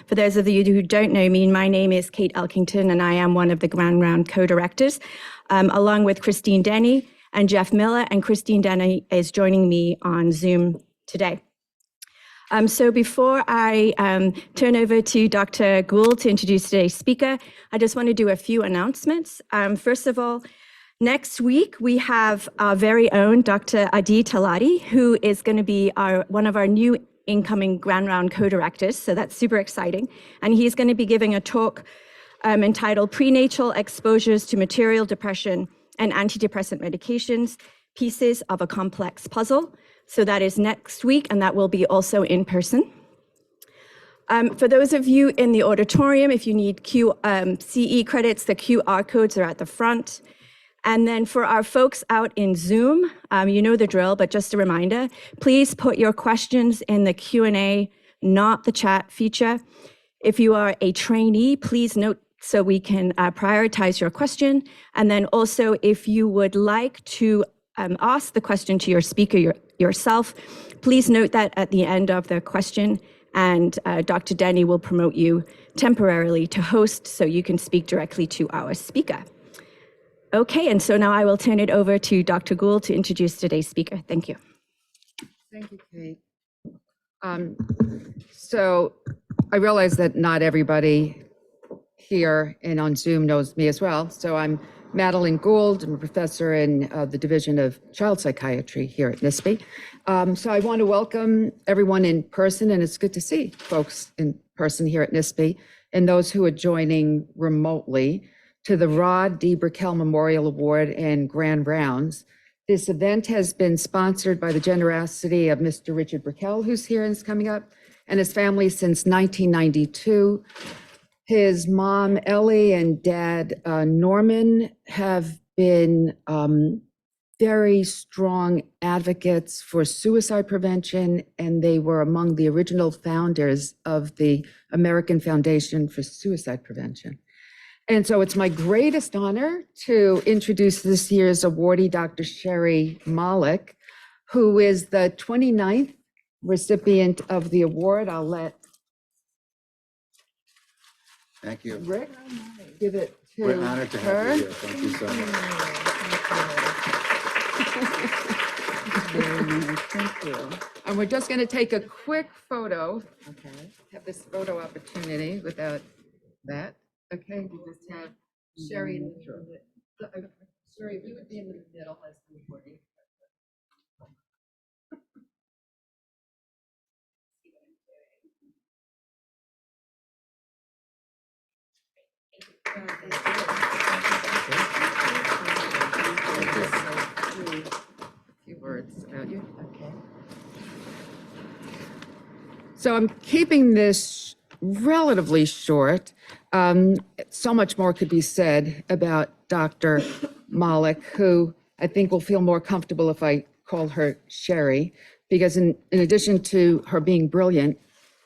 For those of you who don't know me, my name is Kate Elkington, and I am one of the Grand Round co-directors, along with Christine Denny and Jeff Miller, and Christine Denny is joining me on Zoom today. So before I turn over to Dr. Gould to introduce today's speaker, I just want to do a few announcements. First of all, next week we have our very own Dr. Adi Talati, who is going to be one of our new incoming Grand Round co-directors, so that's super exciting. And he's going to be giving a talk entitled Prenatal Exposures to Material Depression and Antidepressant Medications, Pieces of a Complex Puzzle. So that is next week, and that will be also in person. For those of you in the auditorium, if you need CE credits, the QR codes are at the front. And then for our folks out in Zoom, you know the drill, but just a reminder, please put your questions in the Q&A, not the chat feature. If you are a trainee, please note so we can prioritize your question. And then also, if you would like to ask the question to your speaker yourself, please note that at the end of the question, and Dr. Denny will promote you temporarily to host so you can speak directly to our speaker. Okay, and so now I will turn it over to Dr. Gould to introduce today's speaker. Thank you. Thank you, Kate. So I realize that not everybody here and on Zoom knows me as well. So I'm Madeline Gould. I'm a professor in the Division of Child Psychiatry here at NISP. So I want to welcome everyone in person, and it's good to see folks in person here at NISP and those who are joining remotely to the Rod D. Brickell Memorial Award and Grand Rounds. This event has been sponsored by the generosity of Mr. Richard Brickell, who's here and is coming up, and his family since 1992. His mom, Ellie, and dad, Norman, have been very strong advocates for suicide prevention, and they were among the original founders of the American Foundation for Suicide Prevention. And so it's my greatest honor to introduce this year's awardee, Dr. Sherry Molock, who is the 29th recipient of the award. I'll let Thank you. Rick give it to We're honored to her. have you here. Thank you so much. Thank you. And we're just going to take a quick photo. Okay. Have this photo opportunity without that. Okay. We just have Sherry in the Sherry, if you would be in the middle as the awardee. A few words about you. Okay. So I'm keeping this relatively short. So much more could be said about Dr. Molock, who I think will feel more comfortable if I call her Sherry, because in addition to her being brilliant,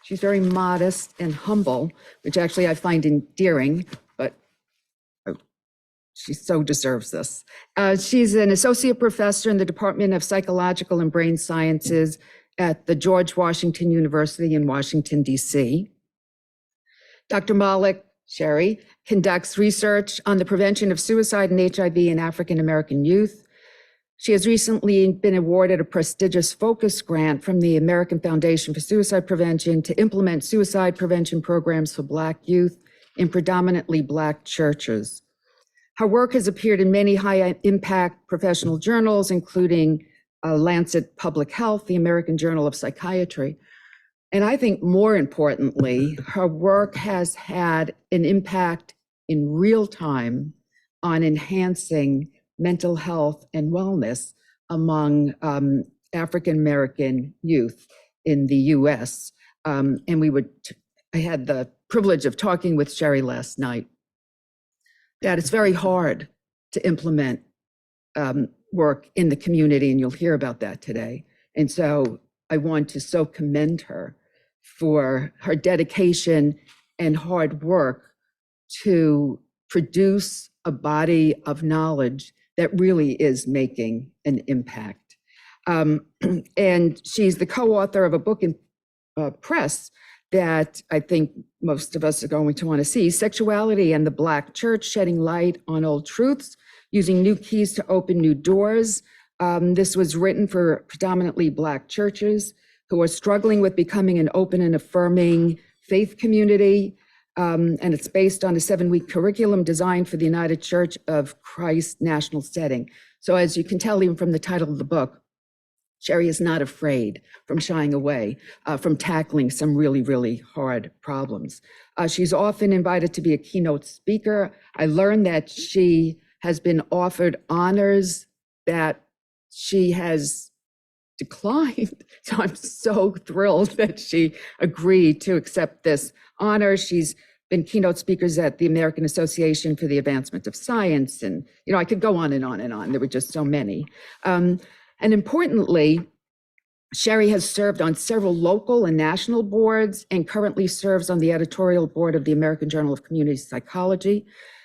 she's very modest and humble, which actually I find endearing, but she so deserves this. She's an associate professor in the Department of Psychological and Brain Sciences at the George Washington University in Washington, D.C. Dr. Molock, Sherry, conducts research on the prevention of suicide and HIV in African American youth. She has recently been awarded a prestigious focus grant from the American Foundation for Suicide Prevention to implement suicide prevention programs for Black youth in predominantly Black churches. Her work has appeared in many high-impact professional journals, including Lancet Public Health, the American Journal of Psychiatry. And I think more importantly, her work has had an impact in real time on enhancing mental health and wellness among African American youth in the US. And I had the privilege of talking with Sherry last night, that it's very hard to implement work in the community, and you'll hear about that today. And so I want to so commend her for her dedication and hard work to produce a body of knowledge that really is making an impact. And she's the co-author of a book in press that I think most of us are going to want to see. Sexuality and the Black Church, shedding light on old truths, using new keys to open new doors. This was written for predominantly Black churches who are struggling with becoming an open and affirming faith community. And it's based on a 7-week curriculum designed for the United Church of Christ national setting. So as you can tell even from the title of the book, Sherry is not afraid from shying away from tackling some really, really hard problems. She's often invited to be a keynote speaker. I learned that she has been offered honors that she has declined. So I'm so thrilled that she agreed to accept this honor. She's been keynote speakers at the American Association for the Advancement of Science. And, I could go on and on and on. There were just so many. And importantly, Sherry has served on several local and national boards and currently serves on the editorial board of the American Journal of Community Psychology.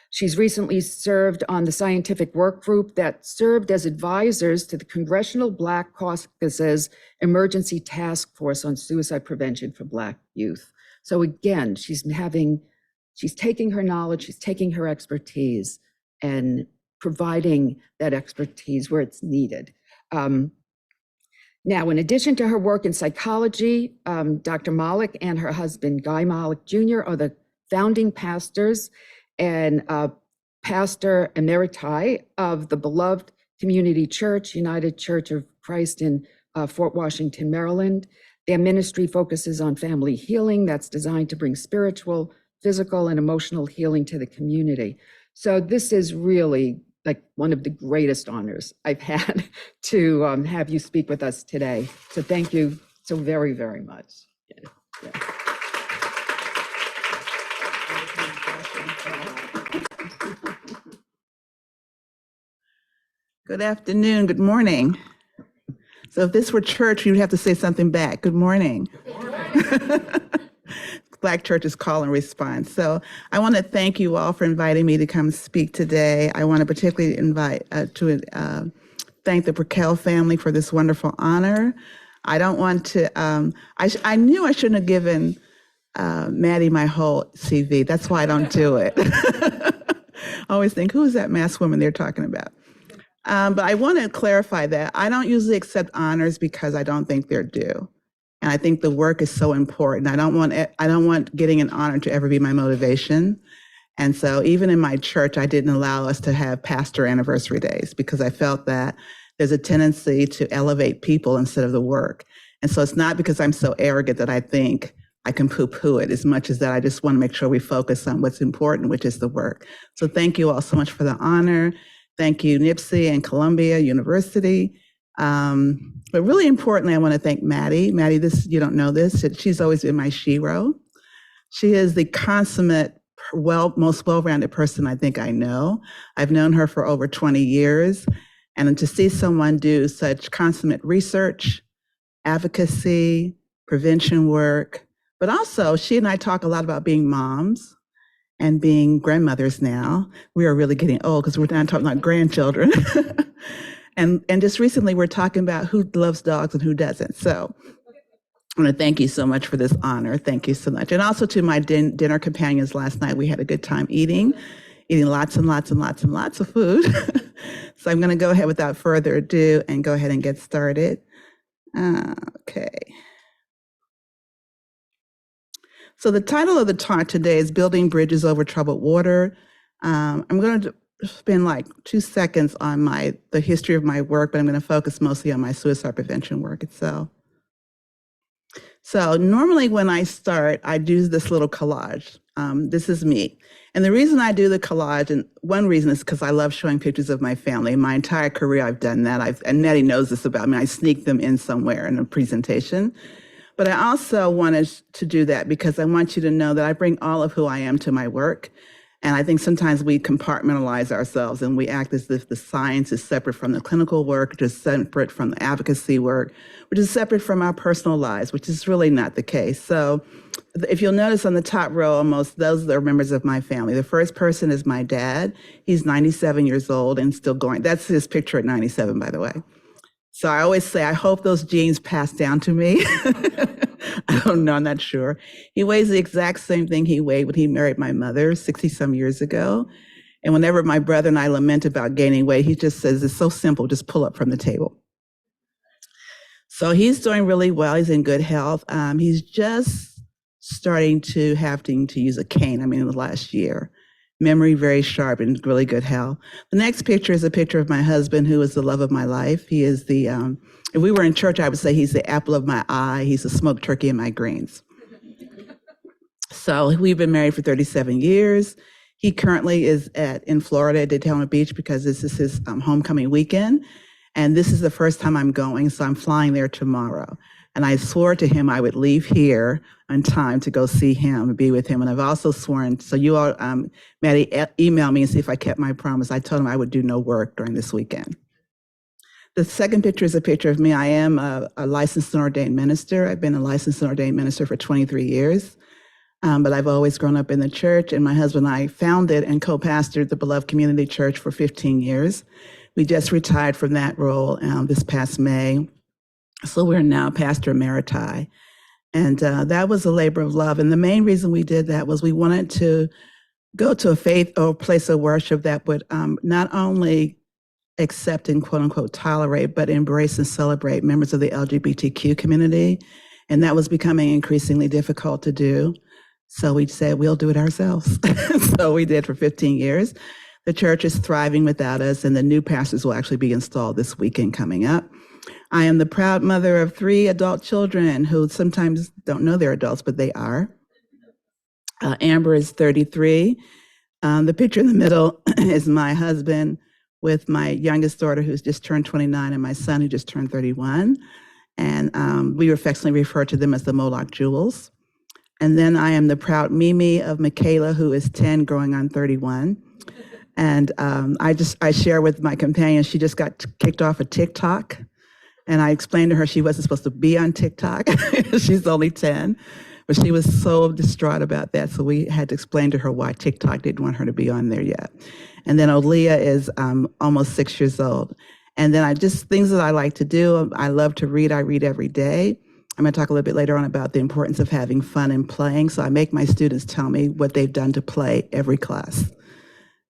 She's recently served on the scientific work group that served as advisors to the Congressional Black Caucus's Emergency Task Force on Suicide Prevention for Black Youth. So again, she's taking her knowledge, she's taking her expertise and providing that expertise where it's needed. Now, in addition to her work in psychology, Dr. Molock and her husband, Guy Molock Jr., are the founding pastors and pastor emeriti of the beloved community church, United Church of Christ in Fort Washington, Maryland. Their ministry focuses on family healing that's designed to bring spiritual, physical, and emotional healing to the community. So this is really like one of the greatest honors I've had to have you speak with us today. So thank you so very, very much. Yeah. Good afternoon, good morning. So if this were church, you'd have to say something back. Good morning. Black churches call and respond. So I want to thank you all for inviting me to come speak today. I want to particularly thank the Brickell family for this wonderful honor. I don't want to, I knew I shouldn't have given Maddie my whole CV. That's why I don't do it. I always think, who is that masked woman they're talking about? But I want to clarify that I don't usually accept honors because I don't think they're due. And I think the work is so important. I don't want getting an honor to ever be my motivation. And so even in my church, I didn't allow us to have pastor anniversary days because I felt that there's a tendency to elevate people instead of the work. And so it's not because I'm so arrogant that I think I can poo-poo it as much as that I just want to make sure we focus on what's important, which is the work. So thank you all so much for the honor. Thank you, NIPSI and Columbia University. But really importantly, I want to thank Maddie. Maddie, you don't know this, she's always been my shero. She is the consummate, most well-rounded person I think I know. I've known her for over 20 years. And to see someone do such consummate research, advocacy, prevention work, but also she and I talk a lot about being moms and being grandmothers now. We are really getting old because we're not talking about grandchildren. And just recently we're talking about who loves dogs and who doesn't. So I want to thank you so much for this honor. Thank you so much. And also to my dinner companions last night, we had a good time eating lots and lots and lots and lots of food. So I'm going to go ahead without further ado and go ahead and get started. Okay. So the title of the talk today is Building Bridges Over Troubled Water. I'm going to spend like 2 seconds on the history of my work, but I'm going to focus mostly on my suicide prevention work itself. So normally when I start, I do this little collage. This is me. And the reason I do the collage, and one reason is because I love showing pictures of my family. My entire career I've done that. And Nettie knows this about me. I sneak them in somewhere in a presentation. But I also wanted to do that because I want you to know that I bring all of who I am to my work. And I think sometimes we compartmentalize ourselves and we act as if the science is separate from the clinical work, which is separate from the advocacy work, which is separate from our personal lives, which is really not the case. So if you'll notice on the top row, almost those are members of my family. The first person is my dad. He's 97 years old and still going. That's his picture at 97, by the way. So I always say, I hope those genes pass down to me. I don't know, I'm not sure. He weighs the exact same thing he weighed when he married my mother 60 some years ago. And whenever my brother and I lament about gaining weight, he just says, it's so simple, just pull up from the table. So he's doing really well. He's in good health. He's just starting to having to use a cane, in the last year. Memory very sharp and really good health. The next picture is a picture of my husband, who is the love of my life. He is the, if we were in church, I would say he's the apple of my eye. He's the smoked turkey in my greens. So we've been married for 37 years. He currently is in Florida at Daytona Beach because this is his homecoming weekend. And this is the first time I'm going, so I'm flying there tomorrow. And I swore to him I would leave here on time to go see him and be with him. And I've also sworn, so you all, Maddie, email me and see if I kept my promise. I told him I would do no work during this weekend. The second picture is a picture of me. I am a licensed and ordained minister. I've been a licensed and ordained minister for 23 years. But I've always grown up in the church, and my husband and I founded and co-pastored the Beloved Community Church for 15 years. We just retired from that role this past May. So we're now pastor emeriti. And that was a labor of love. And the main reason we did that was we wanted to go to a faith or place of worship that would not only accept and quote unquote tolerate, but embrace and celebrate members of the LGBTQ community. And that was becoming increasingly difficult to do. So we said, we'll do it ourselves. So we did for 15 years. The church is thriving without us, and the new pastors will actually be installed this weekend coming up. I am the proud mother of 3 adult children who sometimes don't know they're adults, but they are. Amber is 33. The picture in the middle is my husband with my youngest daughter, who's just turned 29, and my son, who just turned 31. And we affectionately refer to them as the Molock Jewels. And then I am the proud Mimi of Michaela, who is 10, growing on 31. And I share with my companion, she just got kicked off of TikTok. And I explained to her she wasn't supposed to be on TikTok. She's only 10. But she was so distraught about that. So we had to explain to her why TikTok didn't want her to be on there yet. And then Olea is almost 6 years old. And then things that I like to do. I love to read. I read every day. I'm going to talk a little bit later on about the importance of having fun and playing. So I make my students tell me what they've done to play every class.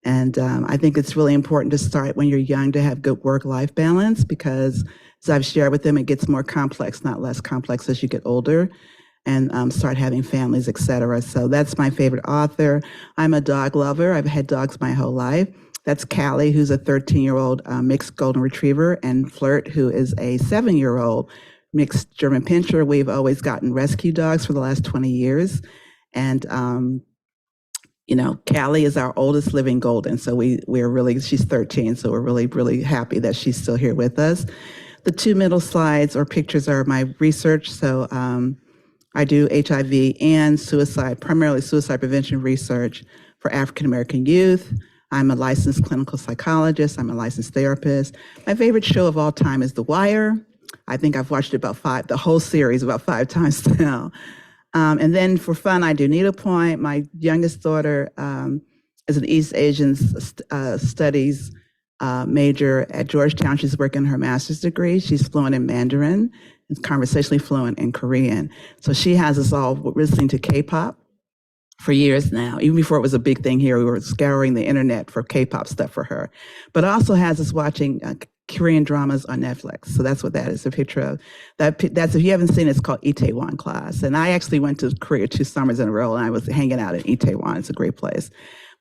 And I think it's really important to start when you're young to have good work-life balance, because as I've shared with them, it gets more complex, not less complex as you get older and start having families, et cetera. So that's my favorite author. I'm a dog lover. I've had dogs my whole life. That's Callie, who's a 13-year-old mixed golden retriever, and Flirt, who is a 7-year-old mixed German Pinscher. We've always gotten rescue dogs for the last 20 years. And, Callie is our oldest living golden. So she's 13. So we're really, really happy that she's still here with us. The 2 middle slides or pictures are my research. So I do HIV and suicide, primarily suicide prevention research for African-American youth. I'm a licensed clinical psychologist. I'm a licensed therapist. My favorite show of all time is The Wire. I think I've watched it the whole series about 5 times now. And then for fun, I do needlepoint. My youngest daughter is an East Asian studies major at Georgetown. She's working her master's degree. She's fluent in Mandarin and conversationally fluent in Korean. So she has us all listening to K-pop for years now. Even before it was a big thing here, we were scouring the internet for K-pop stuff for her. But also has us watching Korean dramas on Netflix. So that's what that is, a picture of. That's, if you haven't seen it, it's called Itaewon Class. And I actually went to Korea 2 summers in a row, and I was hanging out in Itaewon. It's a great place.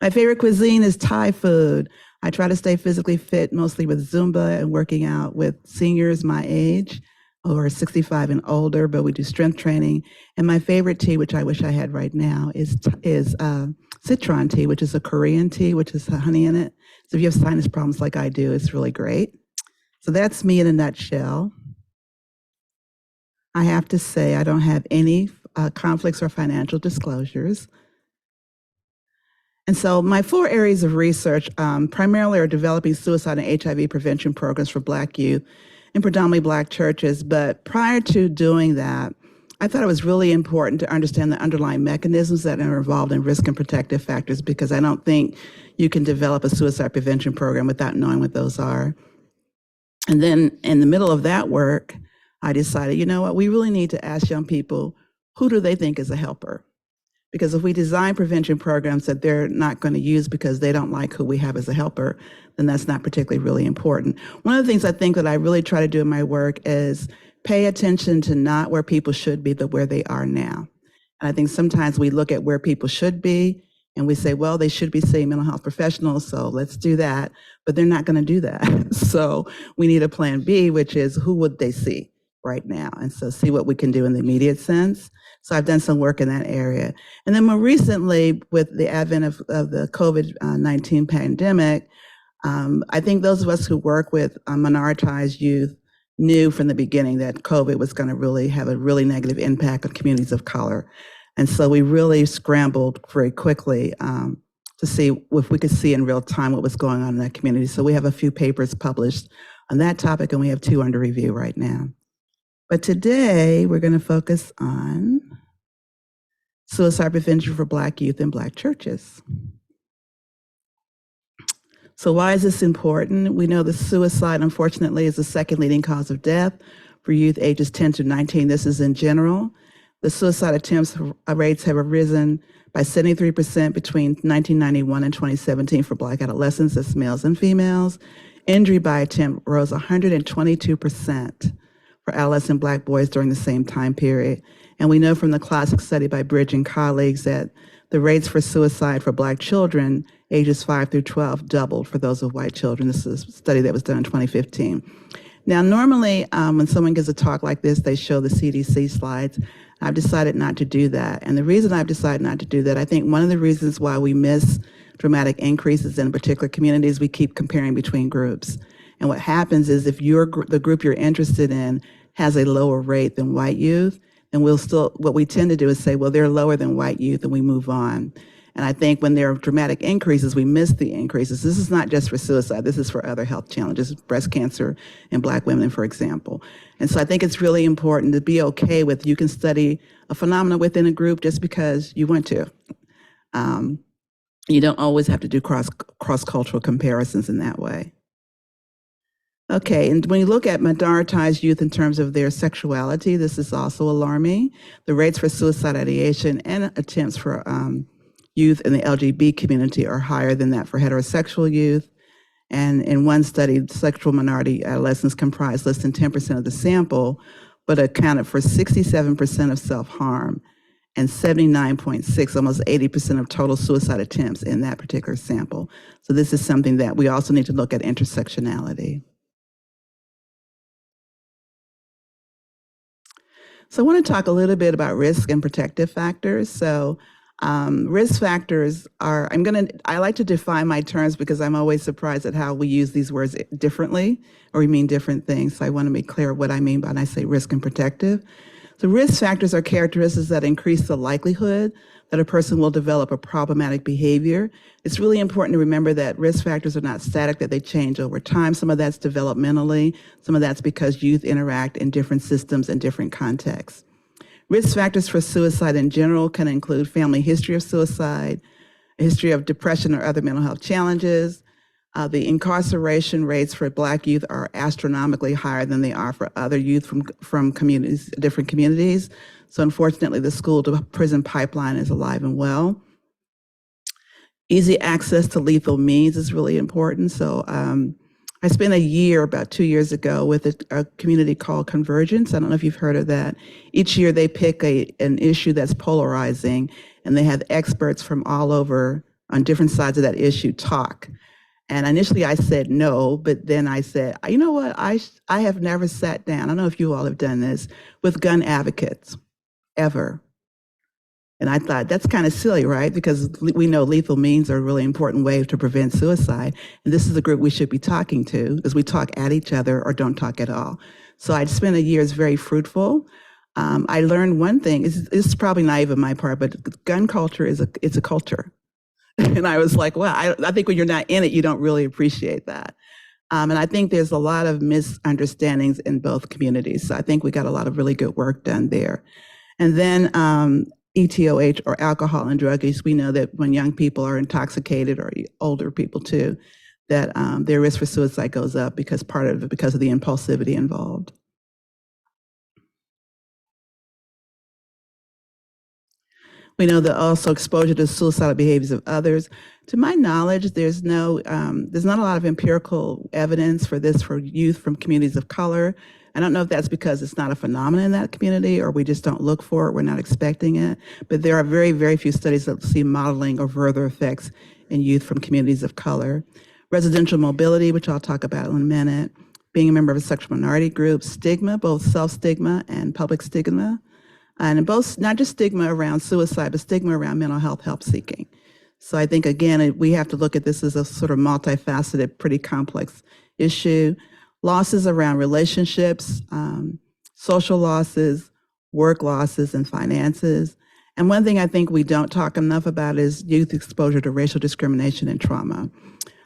My favorite cuisine is Thai food. I try to stay physically fit, mostly with Zumba and working out with seniors my age, or 65 and older, but we do strength training. And my favorite tea, which I wish I had right now, is citron tea, which is a Korean tea, which has honey in it. So if you have sinus problems like I do, it's really great. So that's me in a nutshell. I have to say I don't have any conflicts or financial disclosures. And so my 4 areas of research primarily are developing suicide and HIV prevention programs for Black youth in predominantly Black churches. But prior to doing that, I thought it was really important to understand the underlying mechanisms that are involved in risk and protective factors, because I don't think you can develop a suicide prevention program without knowing what those are. And then in the middle of that work, I decided, you know what, we really need to ask young people, who do they think is a helper? Because if we design prevention programs that they're not going to use because they don't like who we have as a helper, then that's not particularly really important. One of the things I think that I really try to do in my work is pay attention to not where people should be, but where they are now. And I think sometimes we look at where people should be and we say, well, they should be seeing mental health professionals, so let's do that. But they're not going to do that. So we need a plan B, which is who would they see right now? And so see what we can do in the immediate sense. So I've done some work in that area. And then more recently, with the advent of the COVID-19 pandemic, I think those of us who work with minoritized youth knew from the beginning that COVID was going to really have a really negative impact on communities of color. And so we really scrambled very quickly to see if we could see in real time what was going on in that community. So we have a few papers published on that topic, and we have 2 under review right now. But today we're going to focus on suicide prevention for Black youth in Black churches. So why is this important? We know that suicide, unfortunately, is the second leading cause of death for youth ages 10 to 19. This is in general. The suicide attempts rates have risen by 73% between 1991 and 2017 for Black adolescents, that's males and females. Injury by attempt rose 122% for adolescent Black boys during the same time period. And we know from the classic study by Bridge and colleagues that the rates for suicide for Black children ages 5 through 12 doubled for those of white children. This is a study that was done in 2015. Now, normally when someone gives a talk like this, they show the CDC slides. I've decided not to do that. And the reason I've decided not to do that, I think one of the reasons why we miss dramatic increases in particular communities, we keep comparing between groups. And what happens is if the group you're interested in has a lower rate than white youth, then what we tend to do is say, well, they're lower than white youth, and we move on. And I think when there are dramatic increases, we miss the increases. This is not just for suicide, this is for other health challenges, breast cancer in Black women, for example. And so I think it's really important to be okay with, you can study a phenomenon within a group just because you want to. You don't always have to do cross-cultural comparisons in that way. Okay, and when you look at minoritized youth in terms of their sexuality, this is also alarming. The rates for suicide ideation and attempts for youth in the LGBT community are higher than that for heterosexual youth. And in one study, sexual minority adolescents comprised less than 10% of the sample, but accounted for 67% of self-harm and 79.6, almost 80% of total suicide attempts in that particular sample. So this is something that we also need to look at intersectionality. So I want to talk a little bit about risk and protective factors. So risk factors are, I like to define my terms because I'm always surprised at how we use these words differently, or we mean different things. So I want to make clear what I mean when I say risk and protective. So risk factors are characteristics that increase the likelihood that a person will develop a problematic behavior. It's really important to remember that risk factors are not static, that they change over time. Some of that's developmentally, some of that's because youth interact in different systems and different contexts. Risk factors for suicide in general can include family history of suicide, a history of depression or other mental health challenges. The incarceration rates for Black youth are astronomically higher than they are for other youth from communities, different communities. So unfortunately, the school to prison pipeline is alive and well. Easy access to lethal means is really important. So I spent a year, about 2 years ago, with a community called Convergence. I don't know if you've heard of that. Each year they pick an issue that's polarizing, and they have experts from all over on different sides of that issue talk. And initially I said no, but then I said, you know what, I have never sat down, I don't know if you all have done this, with gun advocates, ever. And I thought, that's kind of silly, right? Because we know lethal means are a really important way to prevent suicide. And this is the group we should be talking to, because we talk at each other or don't talk at all. So I'd spent a year, it's very fruitful. I learned one thing, it's probably naive on my part, but gun culture it's a culture. And I was like, well, I think when you're not in it, you don't really appreciate that. And I think there's a lot of misunderstandings in both communities. So I think we got a lot of really good work done there. And then ETOH, or alcohol and drug use, we know that when young people are intoxicated, or older people too, that their risk for suicide goes up because of the impulsivity involved. We know that also exposure to suicidal behaviors of others. To my knowledge, there's not a lot of empirical evidence for this for youth from communities of color. I don't know if that's because it's not a phenomenon in that community or we just don't look for it, we're not expecting it. But there are very, very few studies that see modeling or further effects in youth from communities of color. Residential mobility, which I'll talk about in a minute, being a member of a sexual minority group, stigma, both self-stigma and public stigma, and both not just stigma around suicide, but stigma around mental health help seeking. So I think, again, we have to look at this as a sort of multifaceted, pretty complex issue. Losses around relationships, social losses, work losses, and finances. And one thing I think we don't talk enough about is youth exposure to racial discrimination and trauma.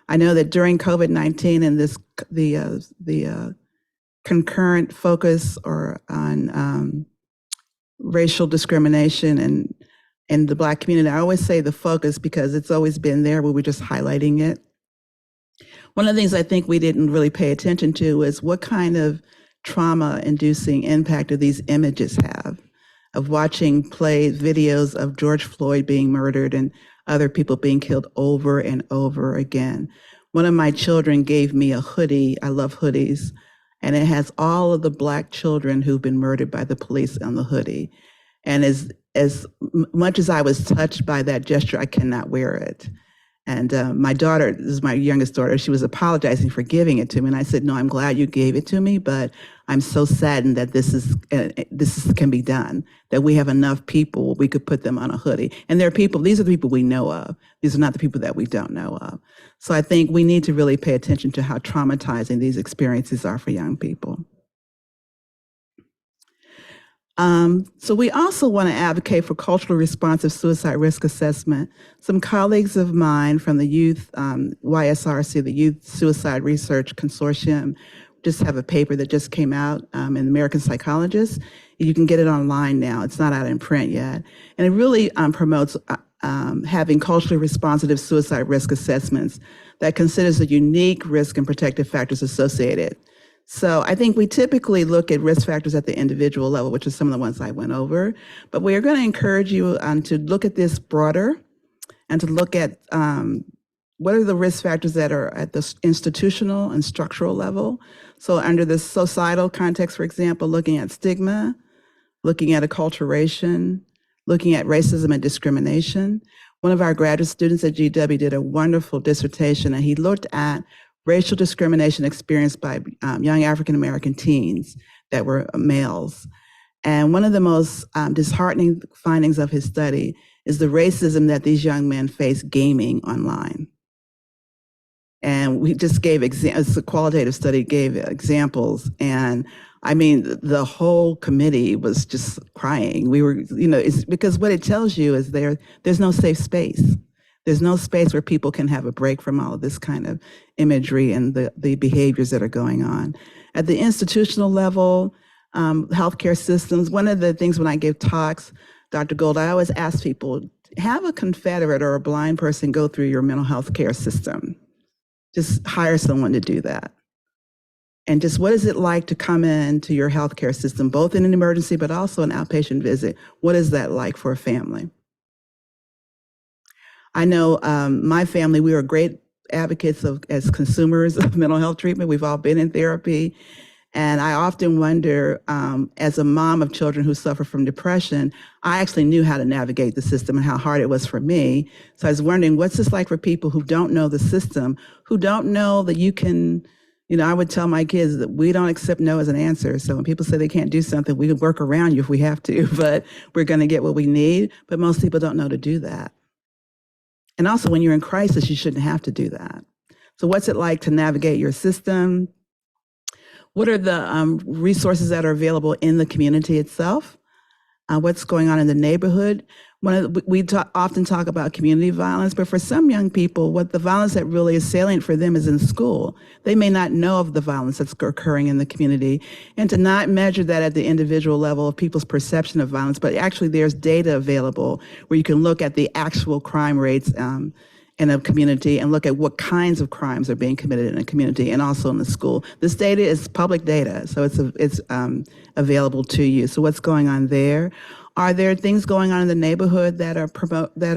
I know that during COVID-19 and the concurrent focus on racial discrimination and in the Black community, I always say the focus because it's always been there, but we're just highlighting it. One of the things I think we didn't really pay attention to is what kind of trauma-inducing impact do these images have of watching videos of George Floyd being murdered and other people being killed over and over again. One of my children gave me a hoodie, I love hoodies, and it has all of the Black children who've been murdered by the police on the hoodie. And as much as I was touched by that gesture, I cannot wear it. And my daughter, this is my youngest daughter, she was apologizing for giving it to me. And I said, no, I'm glad you gave it to me, but I'm so saddened that this can be done, that we have enough people, we could put them on a hoodie. And there are people, these are the people we know of. These are not the people that we don't know of. So I think we need to really pay attention to how traumatizing these experiences are for young people. So we also want to advocate for culturally responsive suicide risk assessment. Some colleagues of mine from the Youth YSRC, the Youth Suicide Research Consortium, just have a paper that just came out in American Psychologist. You can get it online now. It's not out in print yet. And it really promotes having culturally responsive suicide risk assessments that considers the unique risk and protective factors associated. So I think we typically look at risk factors at the individual level, which is some of the ones I went over, but we are going to encourage you to look at this broader and to look at what are the risk factors that are at the institutional and structural level. So under the societal context, for example, looking at stigma, looking at acculturation, looking at racism and discrimination. One of our graduate students at GW did a wonderful dissertation, and he looked at racial discrimination experienced by young African-American teens that were males. And one of the most disheartening findings of his study is the racism that these young men face gaming online. And we just gave it's a qualitative study, gave examples. And I mean, the whole committee was just crying. We were, it's because what it tells you is there's no safe space. There's no space where people can have a break from all of this kind of imagery and the behaviors that are going on. At the institutional level, healthcare systems, one of the things when I give talks, Dr. Gold, I always ask people, have a Confederate or a blind person go through your mental health care system. Just hire someone to do that. And just what is it like to come into your healthcare system, both in an emergency, but also an outpatient visit? What is that like for a family? I know my family, we were great advocates as consumers of mental health treatment. We've all been in therapy. And I often wonder, as a mom of children who suffer from depression, I actually knew how to navigate the system and how hard it was for me. So I was wondering, what's this like for people who don't know the system, who don't know that you can, I would tell my kids that we don't accept no as an answer. So when people say they can't do something, we can work around you if we have to, but we're going to get what we need. But most people don't know to do that. And also when you're in crisis, you shouldn't have to do that. So what's it like to navigate your system? What are the resources that are available in the community itself? What's going on in the neighborhood? We often talk about community violence, but for some young people, what the violence that really is salient for them is in school. They may not know of the violence that's occurring in the community, and to not measure that at the individual level of people's perception of violence, but actually there's data available where you can look at the actual crime rates in a community and look at what kinds of crimes are being committed in a community and also in the school. This data is public data, so it's available to you. So what's going on there? Are there things going on in the neighborhood that are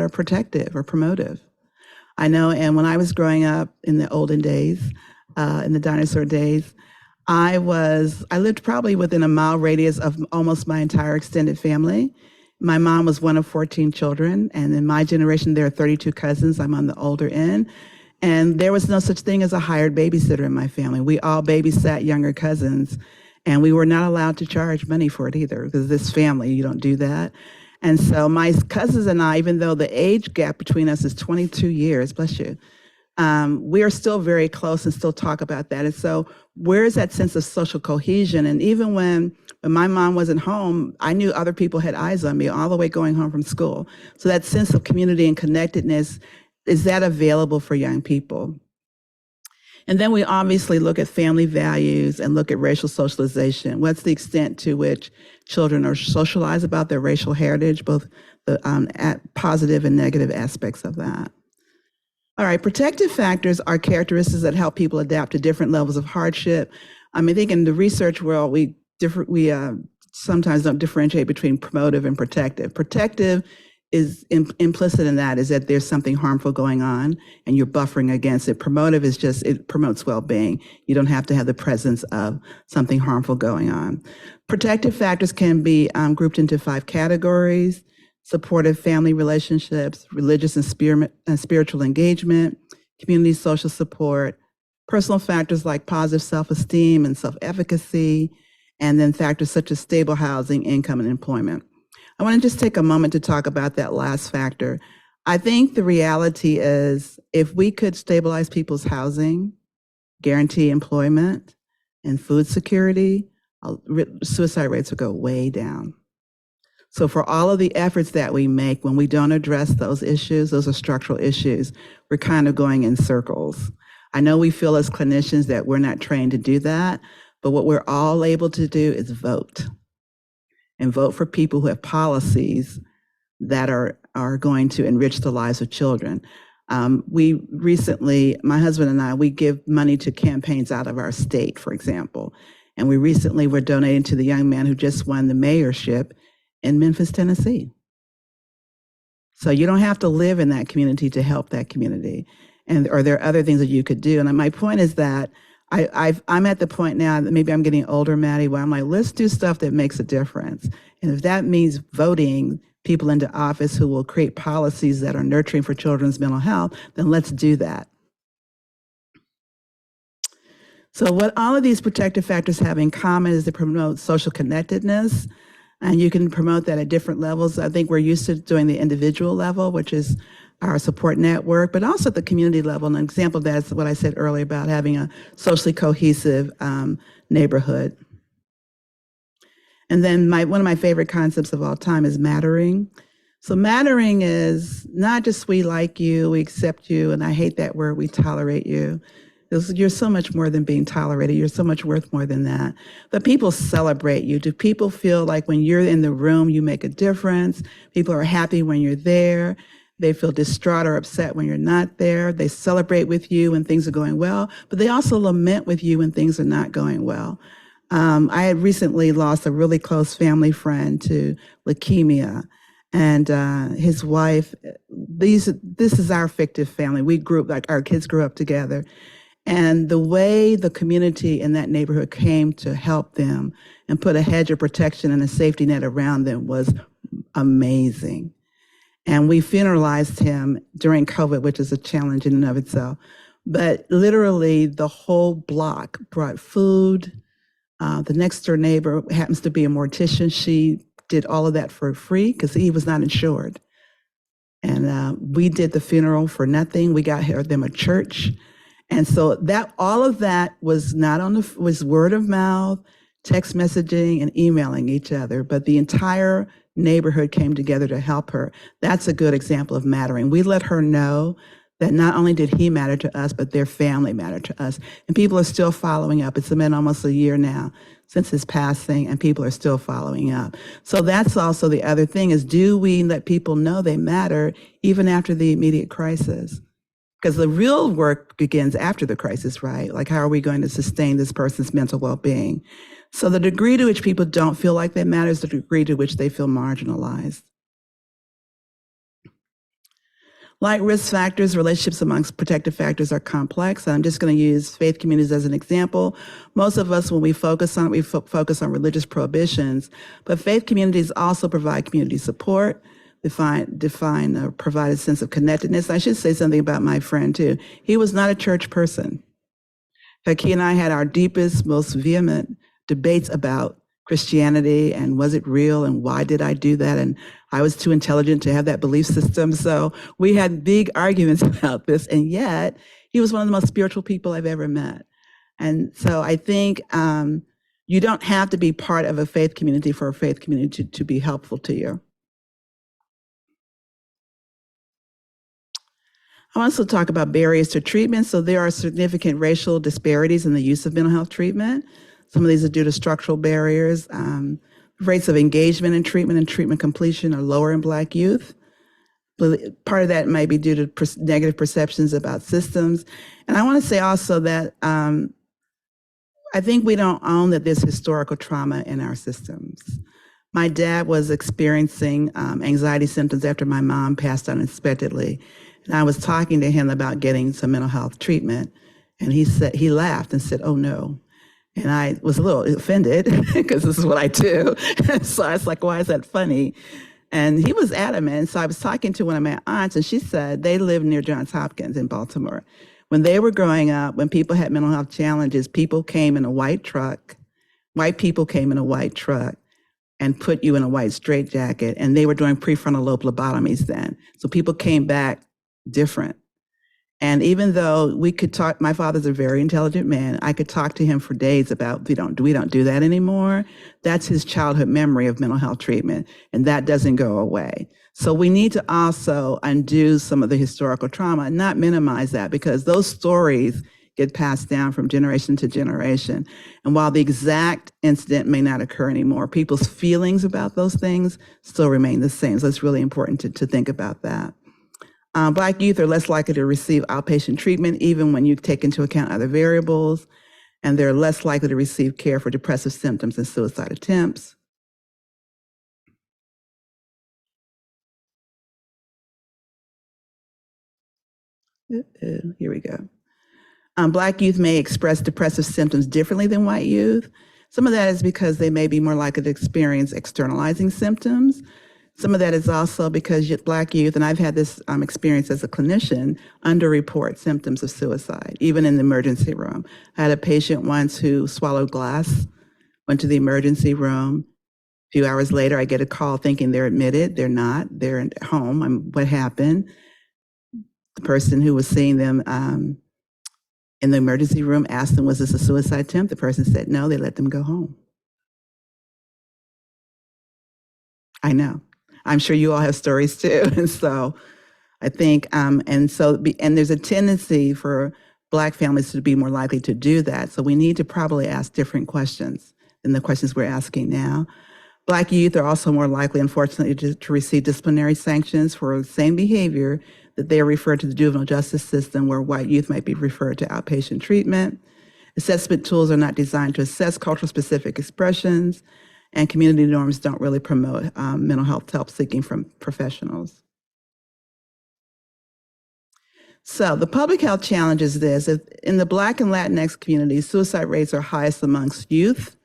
protective or promotive? I know, and when I was growing up in the olden days, in the dinosaur days, I lived probably within a mile radius of almost my entire extended family. My mom was one of 14 children, and in my generation, there are 32 cousins. I'm on the older end. And there was no such thing as a hired babysitter in my family. We all babysat younger cousins, and we were not allowed to charge money for it either, because this family, you don't do that. And so my cousins and I, even though the age gap between us is 22 years, bless you, we are still very close and still talk about that. And so where is that sense of social cohesion? And even when my mom wasn't home, I knew other people had eyes on me all the way going home from school. So that sense of community and connectedness, is that available for young people? And then we obviously look at family values and look at racial socialization. What's the extent to which children are socialized about their racial heritage, both the positive and negative aspects of that? All right, protective factors are characteristics that help people adapt to different levels of hardship. I think in the research world, we sometimes don't differentiate between promotive and protective. Protective is implicit in that is that there's something harmful going on and you're buffering against it. Promotive is just, it promotes well-being. You don't have to have the presence of something harmful going on. Protective factors can be grouped into 5 categories: supportive family relationships, religious and spiritual engagement, community social support, personal factors like positive self-esteem and self-efficacy, and then factors such as stable housing, income, and employment. I want to just take a moment to talk about that last factor. I think the reality is if we could stabilize people's housing, guarantee employment, and food security, suicide rates would go way down. So for all of the efforts that we make, when we don't address those issues, those are structural issues, we're kind of going in circles. I know we feel as clinicians that we're not trained to do that, but what we're all able to do is vote. And vote for people who have policies that are going to enrich the lives of children. We recently, my husband and I, we give money to campaigns out of our state, for example. And we recently were donating to the young man who just won the mayorship in Memphis, Tennessee. So you don't have to live in that community to help that community. Or there are other things that you could do. And my point is that I'm at the point now that maybe I'm getting older, Maddie, where I'm like, let's do stuff that makes a difference. And if that means voting people into office who will create policies that are nurturing for children's mental health, then let's do that. So what all of these protective factors have in common is they promote social connectedness, and you can promote that at different levels. I think we're used to doing the individual level, which is our support network, but also at the community level. And an example of that is what I said earlier about having a socially cohesive neighborhood. And then one of my favorite concepts of all time is mattering. So mattering is not just we like you, we accept you, and I hate that word, we tolerate you. You're so much more than being tolerated. You're so much worth more than that. But people celebrate you. Do people feel like when you're in the room, you make a difference? People are happy when you're there. They feel distraught or upset when you're not there. They celebrate with you when things are going well, but they also lament with you when things are not going well. I had recently lost a really close family friend to leukemia, and his wife. This is our fictive family. We grew up, like our kids grew up together, and the way the community in that neighborhood came to help them and put a hedge of protection and a safety net around them was amazing. And we funeralized him during COVID, which is a challenge in and of itself. But literally the whole block brought food. The next door neighbor happens to be a mortician. She did all of that for free because he was not insured. And we did the funeral for nothing. We got them a church. And so that all of that was was word of mouth, text messaging, and emailing each other. But the entire neighborhood came together to help her. That's a good example of mattering. We let her know that not only did he matter to us, but their family mattered to us. And people are still following up. It's been almost a year now since his passing, and people are still following up. So that's also the other thing is, do we let people know they matter even after the immediate crisis? Because the real work begins after the crisis, right? Like, how are we going to sustain this person's mental well-being? So the degree to which people don't feel like they matter is the degree to which they feel marginalized. Like risk factors, relationships amongst protective factors are complex. I'm just going to use faith communities as an example. Most of us, when we focus on it, we focus on religious prohibitions, but faith communities also provide community support, provide a sense of connectedness. I should say something about my friend too. He was not a church person. In fact, he and I had our deepest, most vehement debates about Christianity and was it real and why did I do that? And I was too intelligent to have that belief system. So we had big arguments about this. And yet he was one of the most spiritual people I've ever met. And so I think you don't have to be part of a faith community for a faith community to be helpful to you. I want to also talk about barriers to treatment. So there are significant racial disparities in the use of mental health treatment. Some of these are due to structural barriers. Rates of engagement in treatment and treatment completion are lower in Black youth. Part of that might be due to negative perceptions about systems. And I want to say also that I think we don't own that there's historical trauma in our systems. My dad was experiencing anxiety symptoms after my mom passed unexpectedly. And I was talking to him about getting some mental health treatment. And he laughed and said, "Oh no." And I was a little offended because this is what I do. So I was like, why is that funny? And he was adamant. So I was talking to one of my aunts and she said they lived near Johns Hopkins in Baltimore. When they were growing up, when people had mental health challenges, people came in a white truck. White people came in a white truck and put you in a white straitjacket. And they were doing prefrontal lobe lobotomies then. So people came back different. And even though we could talk, my father's a very intelligent man. I could talk to him for days about we don't do that anymore. That's his childhood memory of mental health treatment, and that doesn't go away. So we need to also undo some of the historical trauma and not minimize that, because those stories get passed down from generation to generation. And while the exact incident may not occur anymore, people's feelings about those things still remain the same. So it's really important to think about that. Black youth are less likely to receive outpatient treatment, even when you take into account other variables, and they're less likely to receive care for depressive symptoms and suicide attempts. Here we go. Black youth may express depressive symptoms differently than white youth. Some of that is because they may be more likely to experience externalizing symptoms. Some of that is also because Black youth, and I've had this experience as a clinician, underreport symptoms of suicide, even in the emergency room. I had a patient once who swallowed glass, went to the emergency room. A few hours later, I get a call thinking they're admitted. They're not. They're at home. What happened? The person who was seeing them in the emergency room asked them, was this a suicide attempt? The person said no. They let them go home. I know. I'm sure you all have stories too. And so I think, and there's a tendency for Black families to be more likely to do that. So we need to probably ask different questions than the questions we're asking now. Black youth are also more likely, unfortunately, to receive disciplinary sanctions for the same behavior that they are referred to the juvenile justice system, where white youth might be referred to outpatient treatment. Assessment tools are not designed to assess cultural specific expressions, and community norms don't really promote mental health help seeking from professionals. So the public health challenge is this: in the Black and Latinx communities, suicide rates are highest amongst youth,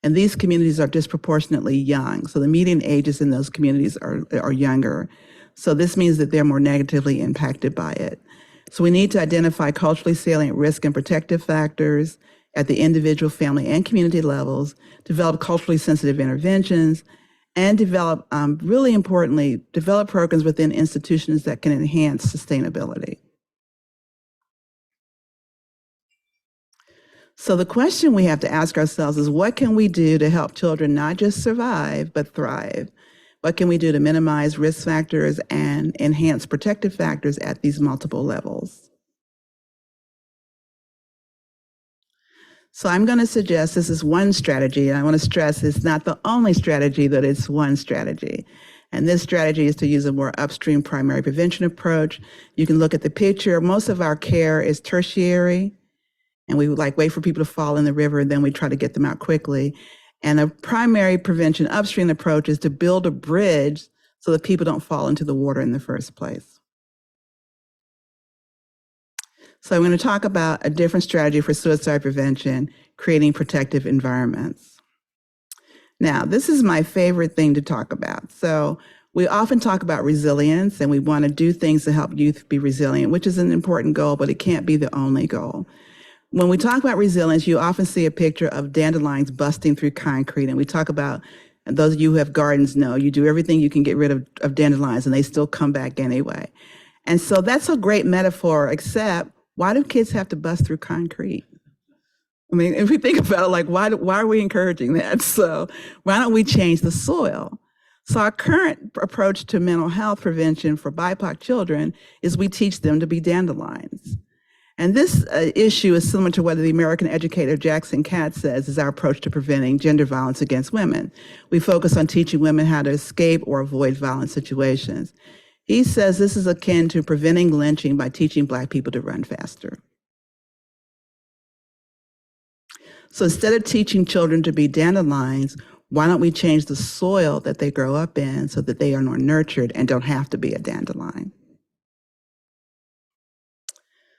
and these communities are disproportionately young. So the median ages in those communities are younger. So this means that they're more negatively impacted by it. So we need to identify culturally salient risk and protective factors at the individual, family, and community levels, develop culturally sensitive interventions, and develop, really importantly, develop programs within institutions that can enhance sustainability. So the question we have to ask ourselves is, what can we do to help children not just survive, but thrive? What can we do to minimize risk factors and enhance protective factors at these multiple levels? So I'm going to suggest this is one strategy, and I want to stress it's not the only strategy, but it's one strategy. And this strategy is to use a more upstream primary prevention approach. You can look at the picture. Most of our care is tertiary, and we would like wait for people to fall in the river, and then we try to get them out quickly. And a primary prevention upstream approach is to build a bridge so that people don't fall into the water in the first place. So I'm going to talk about a different strategy for suicide prevention, creating protective environments. Now, this is my favorite thing to talk about. So we often talk about resilience, and we want to do things to help youth be resilient, which is an important goal, but it can't be the only goal. When we talk about resilience, you often see a picture of dandelions busting through concrete, and we talk about, and those of you who have gardens know, you do everything you can get rid of dandelions, and they still come back anyway. And so that's a great metaphor, except why do kids have to bust through concrete? I mean, if we think about it, like, why are we encouraging that? So why don't we change the soil? So our current approach to mental health prevention for BIPOC children is we teach them to be dandelions. And this issue is similar to what the American educator Jackson Katz says is our approach to preventing gender violence against women. We focus on teaching women how to escape or avoid violent situations. He says this is akin to preventing lynching by teaching Black people to run faster. So instead of teaching children to be dandelions, why don't we change the soil that they grow up in so that they are more nurtured and don't have to be a dandelion?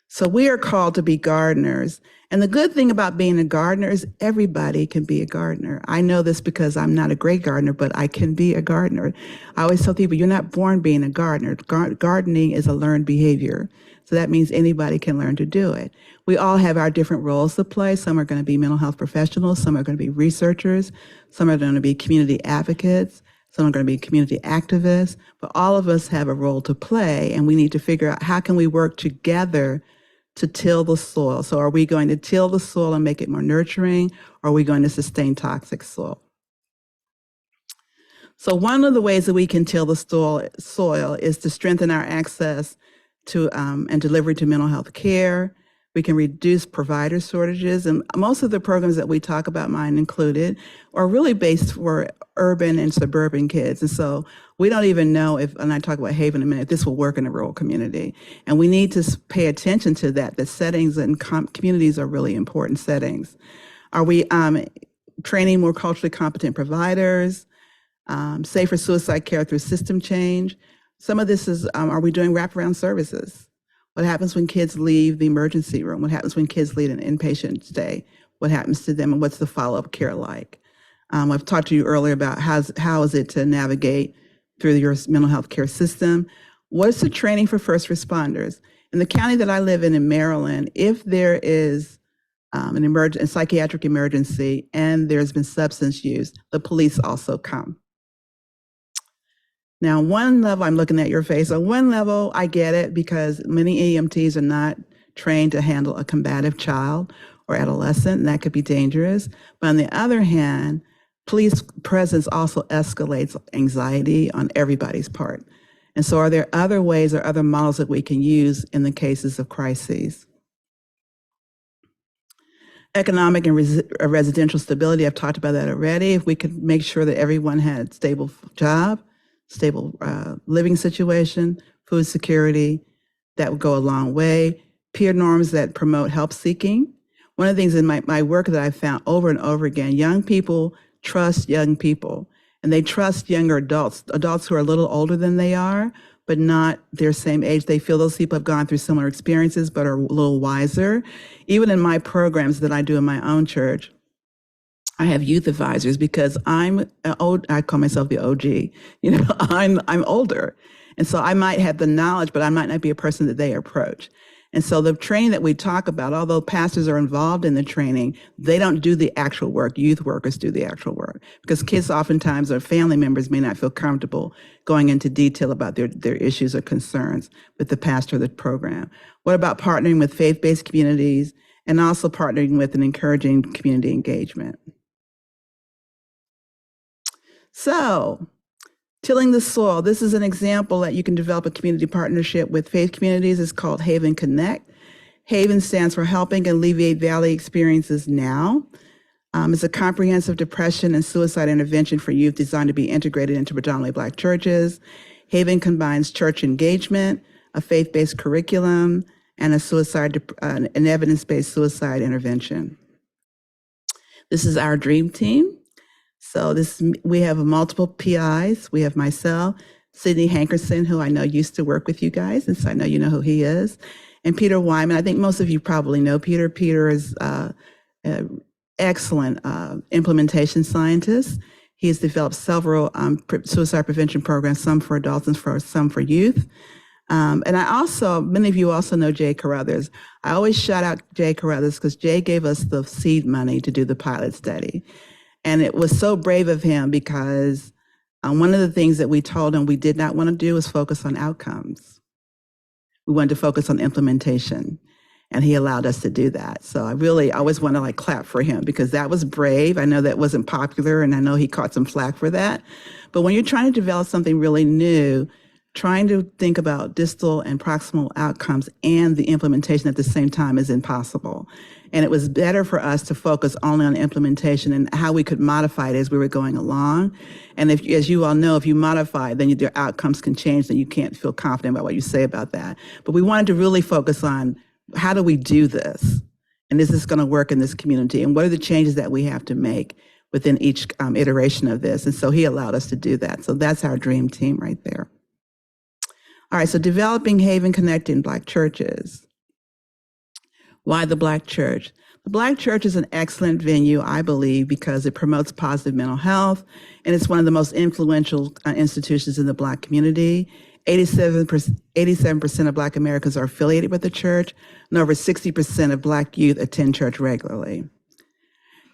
So we are called to be gardeners. And the good thing about being a gardener is everybody can be a gardener. I know this because I'm not a great gardener, but I can be a gardener. I always tell people, you're not born being a gardener. Gardening is a learned behavior. So that means anybody can learn to do it. We all have our different roles to play. Some are going to be mental health professionals. Some are going to be researchers. Some are going to be community advocates. Some are going to be community activists. But all of us have a role to play, and we need to figure out how can we work together to till the soil. So are we going to till the soil and make it more nurturing, or are we going to sustain toxic soil? So one of the ways that we can till the soil is to strengthen our access to and delivery to mental health care. We can reduce provider shortages, and most of the programs that we talk about, mine included, are really based for urban and suburban kids. And so we don't even know if, and I talk about Haven in a minute, this will work in a rural community. And we need to pay attention to that. The settings and communities are really important settings. Are we training more culturally competent providers, safer suicide care through system change? Some of this is, are we doing wraparound services? What happens when kids leave the emergency room? What happens when kids leave an inpatient stay? What happens to them, and what's the follow-up care like? I've talked to you earlier about how is it to navigate through your mental health care system. What's the training for first responders? In the county that I live in Maryland, if there is a psychiatric emergency and there's been substance use, the police also come. Now, one level, I'm looking at your face. On one level, I get it because many EMTs are not trained to handle a combative child or adolescent, and that could be dangerous. But on the other hand, police presence also escalates anxiety on everybody's part. And so are there other ways or other models that we can use in the cases of crises? Economic and residential stability, I've talked about that already. If we could make sure that everyone had a stable job, stable living situation, food security, that would go a long way. Peer norms that promote help seeking. One of the things in my work that I found over and over again, young people trust young people, and they trust younger adults who are a little older than they are, but not their same age. They feel those people have gone through similar experiences, but are a little wiser. Even in my programs that I do in my own church, I have youth advisors because I'm old. I call myself the OG. You know, I'm older, and so I might have the knowledge, but I might not be a person that they approach. And so the training that we talk about, although pastors are involved in the training, they don't do the actual work. Youth workers do the actual work because kids oftentimes or family members may not feel comfortable going into detail about their issues or concerns with the pastor of the program. What about partnering with faith-based communities and also partnering with and encouraging community engagement? So, tilling the soil. This is an example that you can develop a community partnership with faith communities. It's called Haven Connect. Haven stands for Helping Alleviate Valley Experiences Now. It's a comprehensive depression and suicide intervention for youth designed to be integrated into predominantly Black churches. Haven combines church engagement, a faith-based curriculum, and an evidence-based suicide intervention. This is our dream team. So we have multiple PIs. We have myself, Sidney Hankerson, who I know used to work with you guys, and so I know you know who he is, and Peter Wyman. I think most of you probably know Peter. Peter is an excellent implementation scientist. He has developed several suicide prevention programs, some for adults and some for youth. And many of you also know Jay Carruthers. I always shout out Jay Carruthers because Jay gave us the seed money to do the pilot study. And it was so brave of him because one of the things that we told him we did not want to do was focus on outcomes. We wanted to focus on implementation, and he allowed us to do that. So I always want to clap for him because that was brave. I know that wasn't popular, and I know he caught some flack for that. But when you're trying to develop something really new, trying to think about distal and proximal outcomes and the implementation at the same time is impossible. And it was better for us to focus only on implementation and how we could modify it as we were going along. And as you all know, if you modify, then your outcomes can change, and you can't feel confident about what you say about that. But we wanted to really focus on how do we do this? And is this going to work in this community? And what are the changes that we have to make within each iteration of this? And so he allowed us to do that. So that's our dream team right there. All right, so developing Haven Connecting Black churches. Why the Black church? The Black church is an excellent venue, I believe, because it promotes positive mental health, and it's one of the most influential institutions in the Black community. 87% of Black Americans are affiliated with the church, and over 60% of Black youth attend church regularly.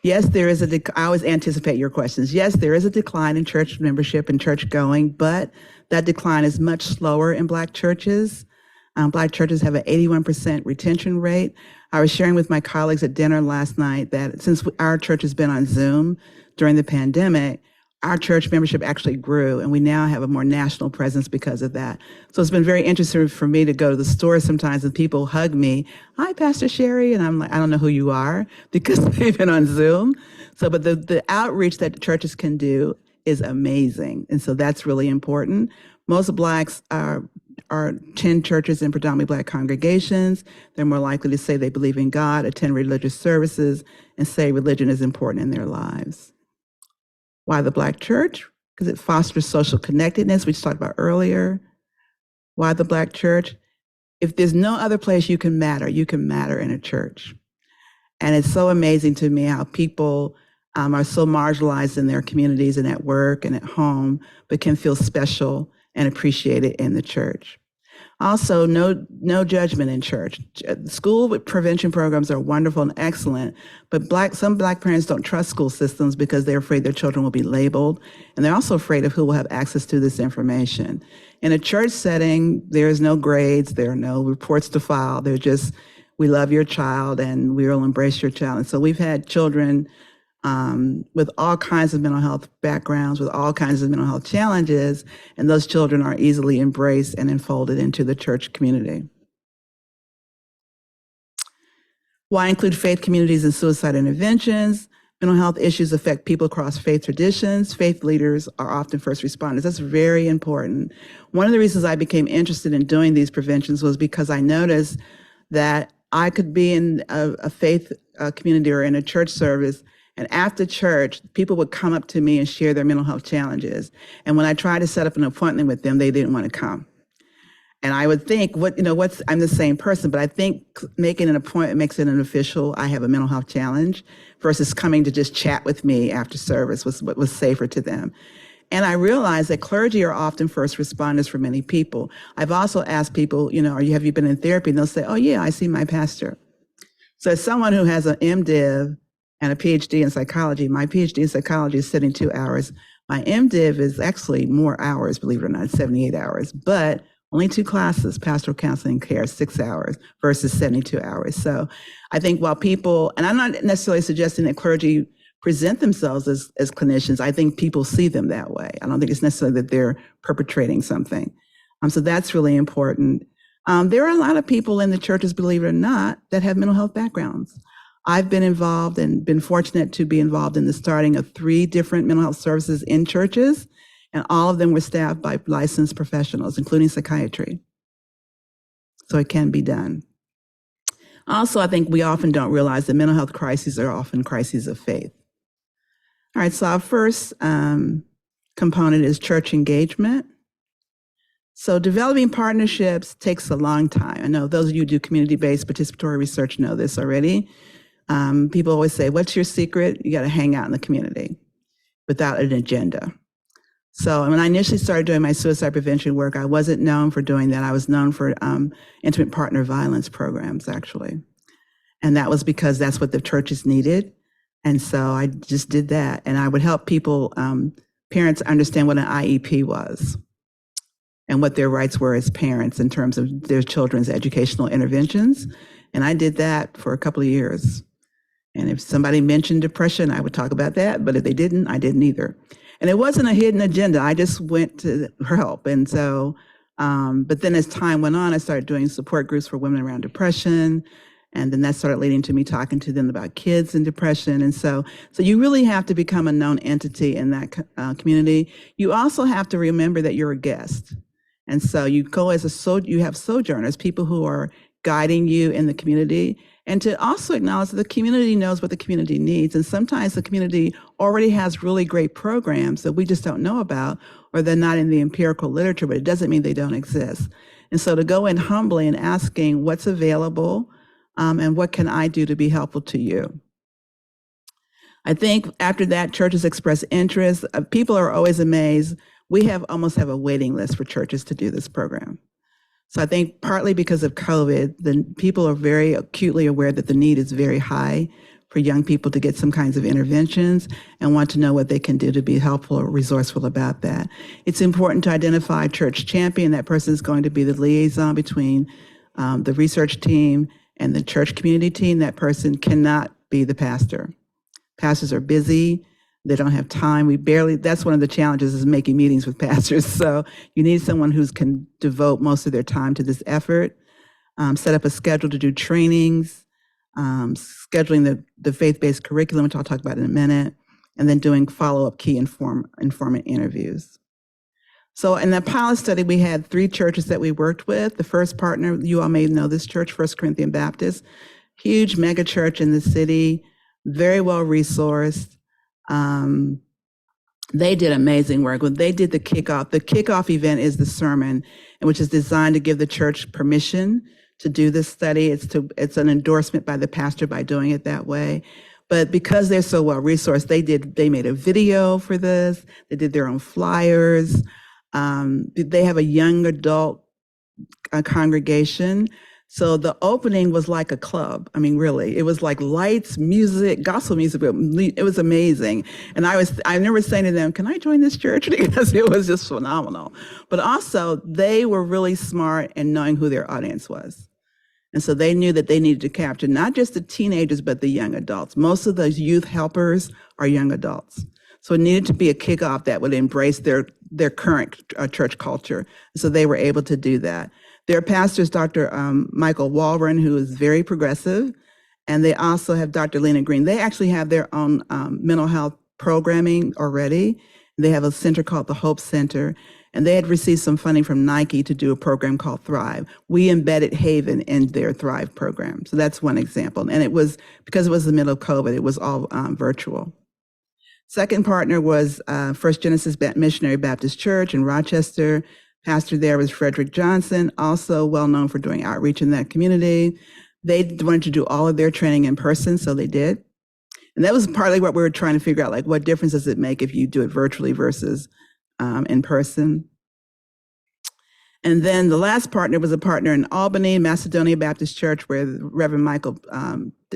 Yes, there is I always anticipate your questions. Yes, there is a decline in church membership and church going, but that decline is much slower in Black churches. Black churches have an 81% retention rate. I was sharing with my colleagues at dinner last night that since our church has been on Zoom during the pandemic, our church membership actually grew, and we now have a more national presence because of that. So it's been very interesting for me to go to the store sometimes and people hug me, "Hi, Pastor Sherry," and I'm like, I don't know who you are because they've been on Zoom. So, but the outreach that churches can do is amazing, and so that's really important. Most Blacks attend churches in predominantly Black congregations. They're more likely to say they believe in God, attend religious services, and say religion is important in their lives. Why the Black church? Because it fosters social connectedness, we just talked about earlier. Why the Black church? If there's no other place you can matter in a church. And it's so amazing to me how people are so marginalized in their communities and at work and at home, but can feel special and appreciated in the church. Also, no judgment in church. School prevention programs are wonderful and excellent, but some Black parents don't trust school systems because they're afraid their children will be labeled, and they're also afraid of who will have access to this information. In a church setting, there is no grades, there are no reports to file, they're just, we love your child and we will embrace your child. And so we've had children with all kinds of mental health backgrounds, with all kinds of mental health challenges, and those children are easily embraced and enfolded into the church community. Why include faith communities in suicide interventions? Mental health issues affect people across faith traditions. Faith leaders are often first responders. That's very important. One of the reasons I became interested in doing these preventions was because I noticed that I could be in a faith community or in a church service, and after church, people would come up to me and share their mental health challenges. And when I tried to set up an appointment with them, they didn't want to come. And I would think, I'm the same person, but I think making an appointment makes it an official, I have a mental health challenge, versus coming to just chat with me after service was what was safer to them. And I realized that clergy are often first responders for many people. I've also asked people, have you been in therapy? And they'll say, oh yeah, I see my pastor. So as someone who has an MDiv and a PhD in psychology, my PhD in psychology is 72 hours. My MDiv is actually more hours, believe it or not, 78 hours, but only 2 classes, pastoral counseling and care, 6 hours versus 72 hours. So I think while people, and I'm not necessarily suggesting that clergy present themselves as clinicians, I think people see them that way. I don't think it's necessarily that they're perpetrating something. So that's really important. There are a lot of people in the churches, believe it or not, that have mental health backgrounds. I've been involved and been fortunate to be involved in the starting of 3 different mental health services in churches, and all of them were staffed by licensed professionals, including psychiatry. So it can be done. Also, I think we often don't realize that mental health crises are often crises of faith. All right, so our first component is church engagement. So developing partnerships takes a long time. I know those of you who do community-based participatory research know this already. People always say, what's your secret? You got to hang out in the community without an agenda. So when I initially started doing my suicide prevention work, I wasn't known for doing that. I was known for intimate partner violence programs, actually. And that was because that's what the churches needed. And so I just did that. And I would help people, parents understand what an IEP was and what their rights were as parents in terms of their children's educational interventions. And I did that for a couple of years. And if somebody mentioned depression, I would talk about that. But if they didn't, I didn't either. And it wasn't a hidden agenda. I just went to help. And so, but then as time went on, I started doing support groups for women around depression. And then that started leading to me talking to them about kids and depression. And so you really have to become a known entity in that community. You also have to remember that you're a guest. And so you go as you have sojourners, people who are guiding you in the community, and to also acknowledge that the community knows what the community needs. And sometimes the community already has really great programs that we just don't know about, or they're not in the empirical literature, but it doesn't mean they don't exist. And so to go in humbly and asking what's available, and what can I do to be helpful to you? I think after that, churches express interest. People are always amazed. We almost have a waiting list for churches to do this program. So I think partly because of COVID, the people are very acutely aware that the need is very high for young people to get some kinds of interventions and want to know what they can do to be helpful or resourceful about that. It's important to identify a church champion. That person is going to be the liaison between the research team and the church community team. That person cannot be the pastor. Pastors are busy. They don't have time. That's one of the challenges, is making meetings with pastors. So you need someone who can devote most of their time to this effort, set up a schedule to do trainings, scheduling the faith-based curriculum, which I'll talk about in a minute, and then doing follow-up key informant interviews. So in the pilot study, we had 3 churches that we worked with. The first partner, you all may know this church, First Corinthian Baptist, huge mega church in the city, very well resourced. They did amazing work. When they did the kickoff event is the sermon, which is designed to give the church permission to do this study. It's an endorsement by the pastor by doing it that way. But because they're so well resourced, they made a video for this. They did their own flyers. They have a young adult congregation. So the opening was like a club. I mean, really, it was like lights, music, gospel music. It was amazing. And I remember saying to them, can I join this church? Because it was just phenomenal. But also they were really smart in knowing who their audience was. And so they knew that they needed to capture not just the teenagers, but the young adults. Most of those youth helpers are young adults. So it needed to be a kickoff that would embrace their current church culture. So they were able to do that. Their pastor is Dr. Michael Walren, who is very progressive. And they also have Dr. Lena Green. They actually have their own mental health programming already. They have a center called the Hope Center. And they had received some funding from Nike to do a program called Thrive. We embedded Haven in their Thrive program. So that's one example. And it was, because it was the middle of COVID, it was all virtual. Second partner was First Genesis Missionary Baptist Church in Rochester. Pastor there was Frederick Johnson, also well known for doing outreach in that community. They wanted to do all of their training in person, so they did. And that was partly what we were trying to figure out, like what difference does it make if you do it virtually versus in person. And then the last partner was a partner in Albany, Macedonia Baptist Church, where Reverend Michael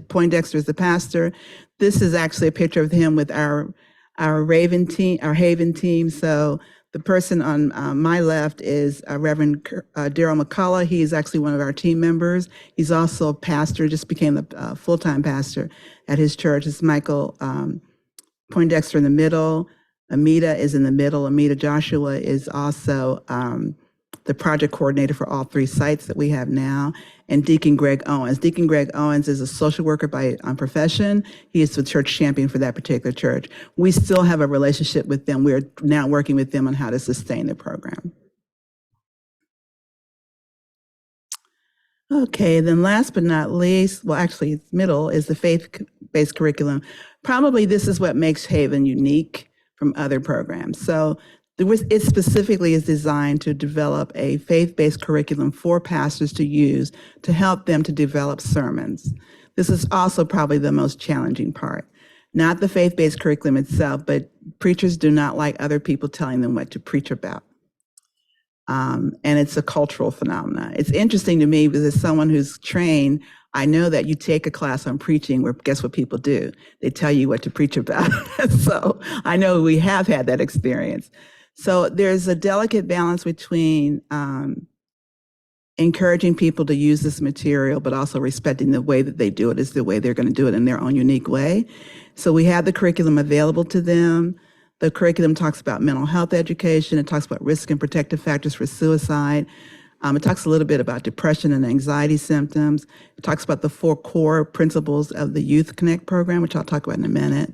Poindexter is the pastor. This is actually a picture of him with our Haven team. So the person on my left is Reverend Daryl McCullough. He is actually one of our team members. He's also a pastor, just became a full-time pastor at his church. It's Michael Poindexter in the middle. Amita is in the middle. Amita Joshua is also the project coordinator for all 3 sites that we have now, and Deacon Greg Owens. Deacon Greg Owens is a social worker by profession. He is the church champion for that particular church. We still have a relationship with them. We're now working with them on how to sustain the program. Okay, then last but not least, well, actually, middle is the faith-based curriculum. Probably this is what makes Haven unique from other programs. So it specifically is designed to develop a faith-based curriculum for pastors to use to help them to develop sermons. This is also probably the most challenging part. Not the faith-based curriculum itself, but preachers do not like other people telling them what to preach about. And it's a cultural phenomenon. It's interesting to me because as someone who's trained, I know that you take a class on preaching where guess what people do? They tell you what to preach about. So I know we have had that experience. So there's a delicate balance between encouraging people to use this material, but also respecting the way that they do it is the way they're going to do it in their own unique way. So we have the curriculum available to them. The curriculum talks about mental health education. It talks about risk and protective factors for suicide. It talks a little bit about depression and anxiety symptoms. It talks about the 4 core principles of the Youth Connect program, which I'll talk about in a minute.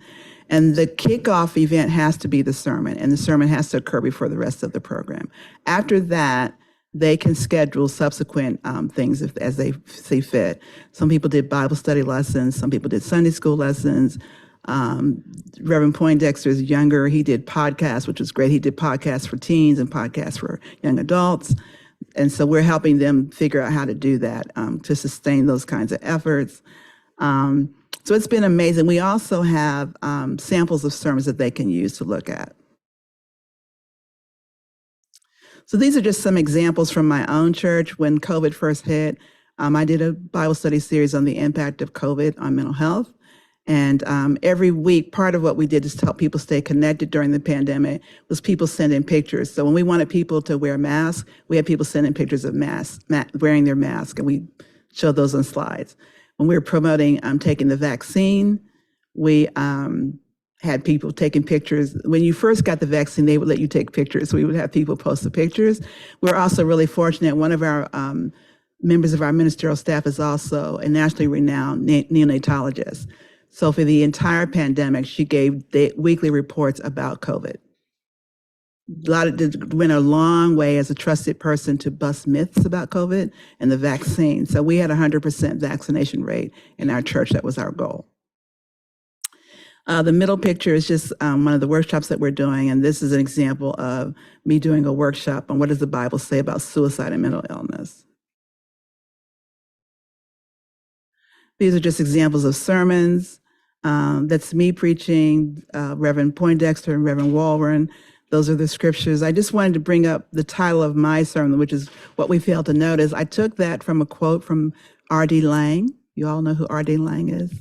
And the kickoff event has to be the sermon, and the sermon has to occur before the rest of the program. After that, they can schedule subsequent things as they see fit. Some people did Bible study lessons. Some people did Sunday school lessons. Reverend Poindexter is younger. He did podcasts, which was great. He did podcasts for teens and podcasts for young adults. And so we're helping them figure out how to do that to sustain those kinds of efforts. So it's been amazing. We also have samples of sermons that they can use to look at. So these are just some examples from my own church. When COVID first hit, I did a Bible study series on the impact of COVID on mental health. And every week, part of what we did is to help people stay connected during the pandemic was people sending pictures. So when we wanted people to wear masks, we had people sending pictures of wearing their mask, and we showed those on slides. When we were promoting taking the vaccine, we had people taking pictures. When you first got the vaccine, they would let you take pictures. So we would have people post the pictures. We're also really fortunate. One of our members of our ministerial staff is also a nationally renowned neonatologist. So for the entire pandemic, she gave weekly reports about COVID. Went a long way as a trusted person to bust myths about COVID and the vaccine. So we had 100% vaccination rate in our church. That was our goal. The middle picture is just one of the workshops that we're doing, and this is an example of me doing a workshop on what does the Bible say about suicide and mental illness. These are just examples of sermons. That's me preaching, Reverend Poindexter and Reverend Walren. Those are the scriptures. I just wanted to bring up the title of my sermon, which is What We Fail to Notice. I took that from a quote from R.D. Laing. You all know who R.D. Laing is?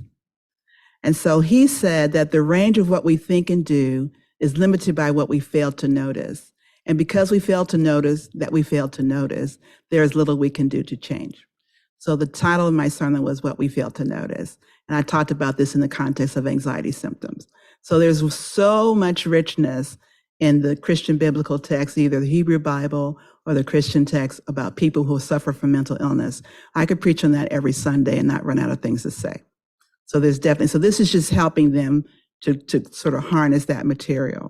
And so he said that the range of what we think and do is limited by what we fail to notice. And because we fail to notice that we fail to notice, there is little we can do to change. So the title of my sermon was What We Fail to Notice. And I talked about this in the context of anxiety symptoms. So there's so much richness in the Christian biblical text, either the Hebrew Bible or the Christian text, about people who suffer from mental illness. I could preach on that every Sunday and not run out of things to say. So there's definitely, so this is just helping them to sort of harness that material.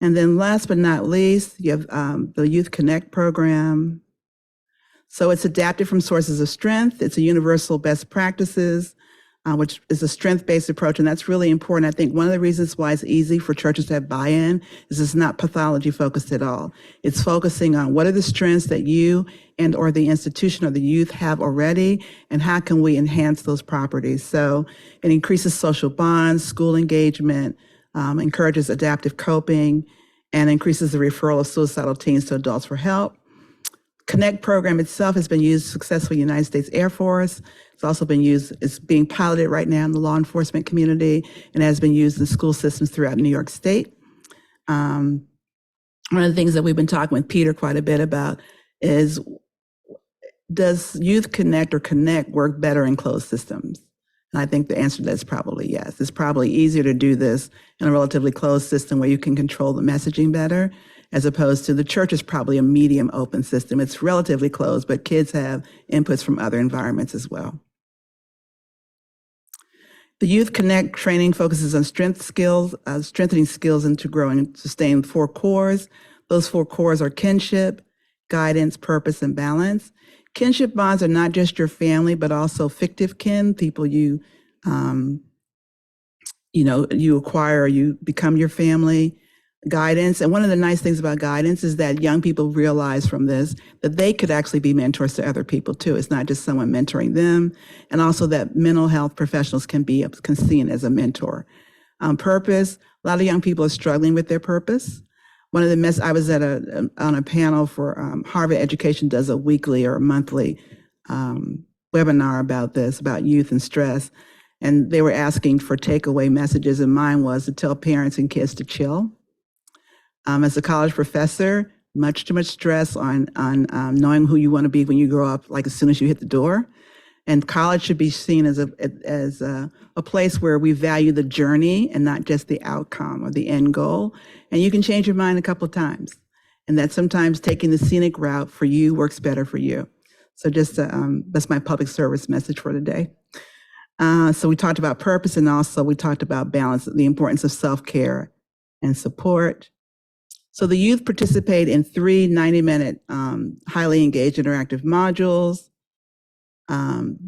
And then last but not least, you have the Youth Connect program. So it's adapted from sources of strength. It's a universal best practices, which is a strength-based approach, and that's really important. I think one of the reasons why it's easy for churches to have buy-in is it's not pathology-focused at all. It's focusing on what are the strengths that you and or the institution or the youth have already, and how can we enhance those properties. So it increases social bonds, school engagement, encourages adaptive coping, and increases the referral of suicidal teens to adults for help. Connect program itself has been used successfully in the United States Air Force. It's also been used, it's being piloted right now in the law enforcement community and has been used in school systems throughout New York State. One of the things that we've been talking with Peter quite a bit about is, does Youth Connect or Connect work better in closed systems? And I think the answer to that is probably yes. It's probably easier to do this in a relatively closed system where you can control the messaging better. as opposed to the church is probably a medium open system. It's relatively closed, but kids have inputs from other environments as well. The Youth Connect training focuses on strengthening skills and to grow and sustain 4 cores. Those 4 cores are kinship, guidance, purpose, and balance. Kinship bonds are not just your family, but also fictive kin, people you acquire or you become your family. Guidance, and one of the nice things about guidance is that young people realize from this that they could actually be mentors to other people too. It's not just someone mentoring them, and also that mental health professionals can be seen as a mentor. Purpose, a lot of young people are struggling with their purpose. One of the I was on a panel for Harvard Education does a weekly or a monthly webinar about this, about youth and stress, and they were asking for takeaway messages, and mine was to tell parents and kids to chill. As a college professor, too much stress on knowing who you want to be when you grow up, like as soon as you hit the door. And college should be seen as a place where we value the journey and not just the outcome or the end goal. And you can change your mind a couple of times. And that sometimes taking the scenic route for you works better for you. So just that's my public service message for today. So we talked about purpose, and also we talked about balance, the importance of self-care and support. So the youth participate in 3 90-minute highly engaged interactive modules.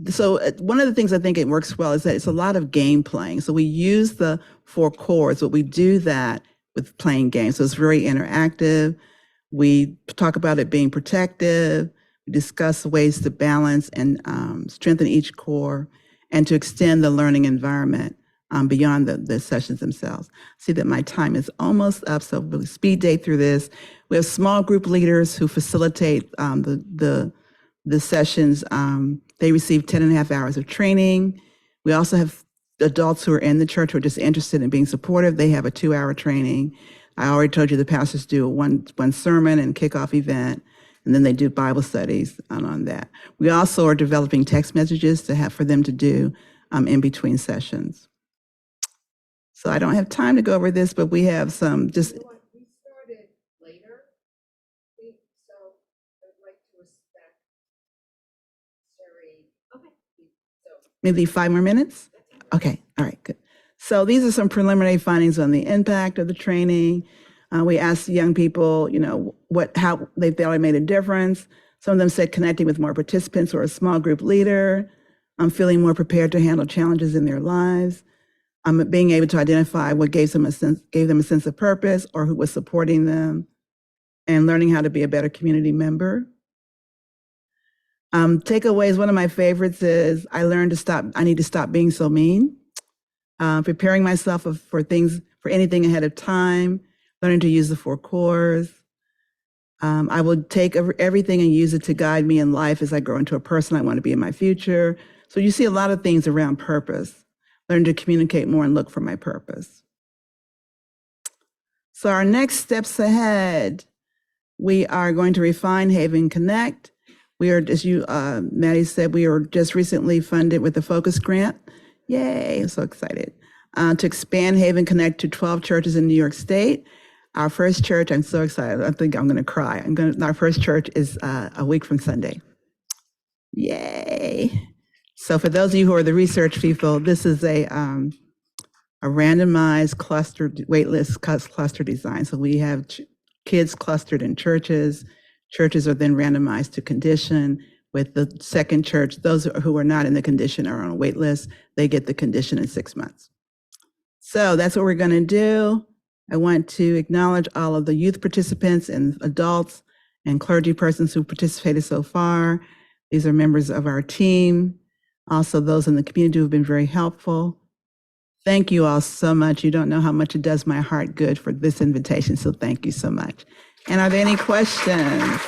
So one of the things I think it works well is that it's a lot of game playing. So we use the 4 cores, but we do that with playing games. So it's very interactive. We talk about it being protective. We discuss ways to balance and strengthen each core and to extend the learning environment beyond the sessions themselves. See that my time is almost up, so we'll speed date through this. We have small group leaders who facilitate the sessions. They receive 10.5 hours of training. We also have adults who are in the church who are just interested in being supportive. They have a 2-hour training. I already told you the pastors do one sermon and kickoff event, and then they do Bible studies on that. We also are developing text messages for them to do in between sessions. So I don't have time to go over this, but we have some just. We started later, so I'd like to respect Sherry. Okay. So Maybe 5 more minutes? Okay, all right, good. So these are some preliminary findings on the impact of the training. We asked young people, how they felt it made a difference. Some of them said connecting with more participants or a small group leader, feeling more prepared to handle challenges in their lives, being able to identify what gave them a sense of purpose or who was supporting them, and learning how to be a better community member. Takeaways, one of my favorites is I need to stop being so mean. Preparing myself for anything ahead of time, learning to use the 4 cores. I will take everything and use it to guide me in life as I grow into a person I want to be in my future. So you see a lot of things around purpose. Learn to communicate more and look for my purpose. So our next steps ahead, we are going to refine Haven Connect. We are, as Maddie said, we are just recently funded with a focus grant. Yay, I'm so excited. To expand Haven Connect to 12 churches in New York State. Our first church, I'm so excited. I think I'm going to cry. Our first church is a week from Sunday. Yay. So for those of you who are the research people, this is a randomized clustered waitlist cluster design. So we have kids clustered in churches. Churches are then randomized to condition. With the second church, those who are not in the condition are on a wait list. They get the condition in 6 months. So that's what we're going to do. I want to acknowledge all of the youth participants and adults and clergy persons who participated so far. These are members of our team. Also those in the community who have been very helpful. Thank you all so much. You don't know how much it does my heart good for this invitation, so thank you so much. And are there any questions?